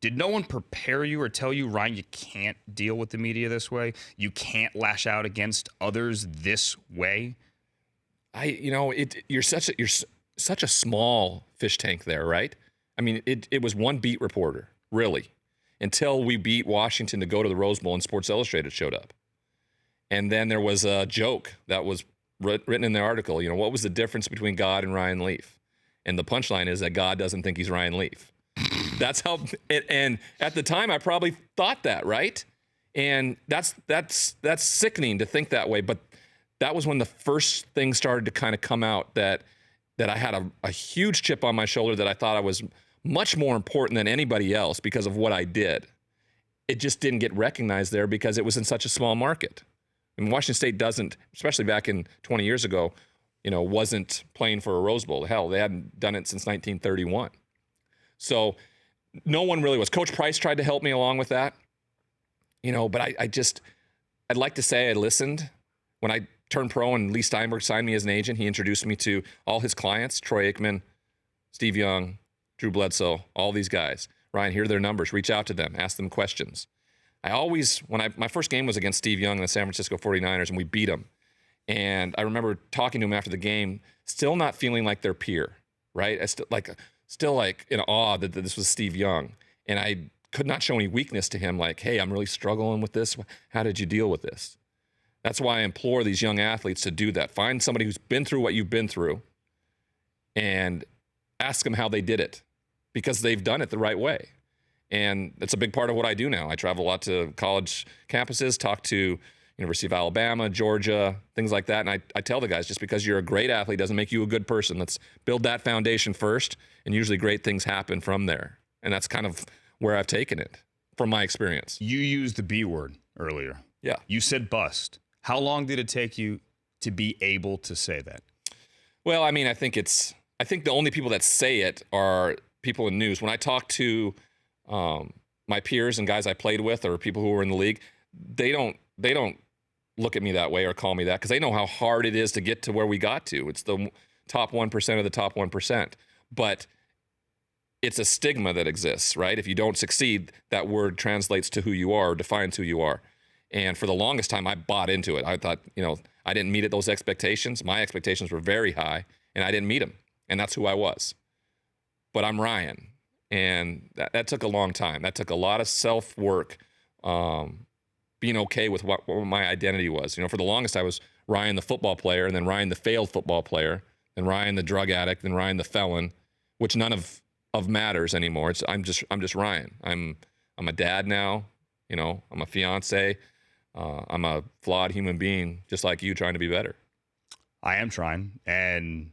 Did no one prepare you or tell you, Ryan, you can't deal with the media this way? You can't lash out against others this way? You're such a small fish tank there, right? I mean, it was one beat reporter, really, until we beat Washington to go to the Rose Bowl and Sports Illustrated showed up. And then there was a joke that was written in the article. What was the difference between God and Ryan Leaf? And the punchline is that God doesn't think he's Ryan Leaf. That's how and at the time I probably thought that, right? And that's sickening to think that way. But that was when the first thing started to kind of come out that I had a huge chip on my shoulder, that I thought I was much more important than anybody else because of what I did. It just didn't get recognized there because it was in such a small market. And Washington State doesn't, especially back in 20 years ago, wasn't playing for a Rose Bowl. Hell, they hadn't done it since 1931. So no one really was. Coach Price tried to help me along with that, but I'd like to say I listened. When I turned pro and Lee Steinberg signed me as an agent, he introduced me to all his clients, Troy Aikman, Steve Young, Drew Bledsoe, all these guys. Ryan, here are their numbers. Reach out to them. Ask them questions. My first game was against Steve Young and the San Francisco 49ers, and we beat them. And I remember talking to him after the game, still not feeling like their peer, right? I still in awe that this was Steve Young. And I could not show any weakness to him, like, hey, I'm really struggling with this. How did you deal with this? That's why I implore these young athletes to do that. Find somebody who's been through what you've been through and ask them how they did it, because they've done it the right way. And that's a big part of what I do now. I travel a lot to college campuses, talk to University of Alabama, Georgia, things like that. And I tell the guys, just because you're a great athlete doesn't make you a good person. Let's build that foundation first, and usually great things happen from there. And that's kind of where I've taken it from my experience. You used the B word earlier. Yeah. You said bust. How long did it take you to be able to say that? Well, I mean, I think the only people that say it are people in news. When I talk to my peers and guys I played with, or people who were in the league, they don't look at me that way or call me that, because they know how hard it is to get to where we got to. It's the top 1% of the top 1%. But it's a stigma that exists, right? If you don't succeed, that word translates to who you are, or defines who you are. And for the longest time, I bought into it. I thought, I didn't meet those expectations. My expectations were very high, and I didn't meet them. And that's who I was. But I'm Ryan. And that took a long time. That took a lot of self-work, being okay with what my identity was. For the longest, I was Ryan the football player, and then Ryan the failed football player, then Ryan the drug addict, then Ryan the felon, which none of matters anymore. I'm just Ryan. I'm a dad now. I'm a fiance. I'm a flawed human being, just like you, trying to be better. I am trying, and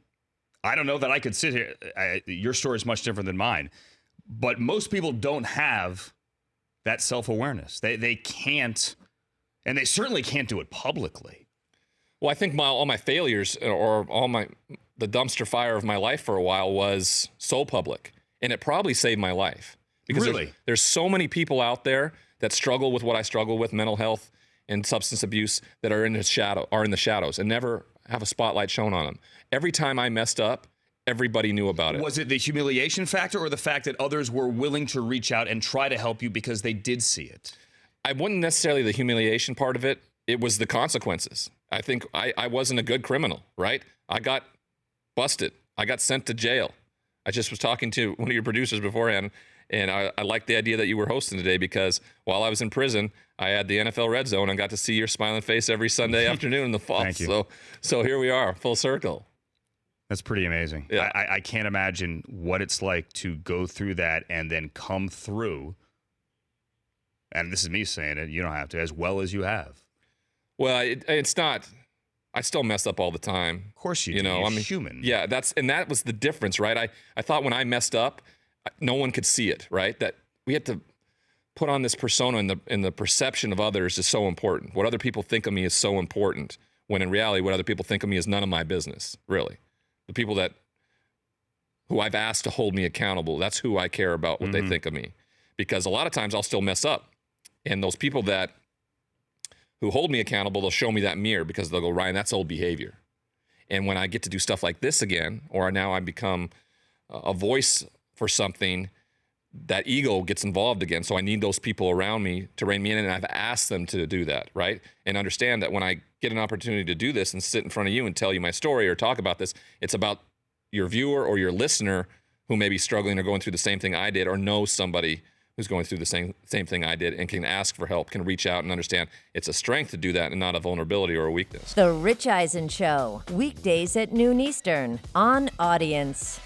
I don't know that I could sit here. Your story is much different than mine, but most people don't have that self-awareness. They can't, and they certainly can't do it publicly. Well, I think all my failures, or the dumpster fire of my life for a while, was so public, and it probably saved my life. Because really? There's so many people out there that struggle with what I struggle with, mental health and substance abuse, that are in the shadows and never have a spotlight shown on them. Every time I messed up, everybody knew about it. Was it the humiliation factor, or the fact that others were willing to reach out and try to help you because they did see it? I wouldn't necessarily the humiliation part of it. It was the consequences. I think I wasn't a good criminal, right? I got busted. I got sent to jail. I just was talking to one of your producers beforehand, and I liked the idea that you were hosting today, because while I was in prison, I had the NFL Red Zone and got to see your smiling face every Sunday afternoon in the fall. Thank you. So here we are, full circle. That's pretty amazing. Yeah. I can't imagine what it's like to go through that and then come through, and this is me saying it, you don't have to, as well as you have. Well, it's not. I still mess up all the time. Of course you do. You're human. Yeah, that was the difference, right? I thought when I messed up, no one could see it, right? That we had to put on this persona, and the perception of others is so important. What other people think of me is so important, when in reality, what other people think of me is none of my business, really. The people who I've asked to hold me accountable, that's who I care about, what they think of me. Because a lot of times I'll still mess up. And those people who hold me accountable, they'll show me that mirror, because they'll go, Ryan, that's old behavior. And when I get to do stuff like this again, or now I become a voice for something, that ego gets involved again. So I need those people around me to rein me in, and I've asked them to do that, right? And understand that when I get an opportunity to do this and sit in front of you and tell you my story or talk about this, it's about your viewer or your listener who may be struggling or going through the same thing I did, or knows somebody who's going through the same thing I did and can ask for help, can reach out and understand it's a strength to do that and not a vulnerability or a weakness. The Rich Eisen Show, weekdays at noon Eastern on Audience.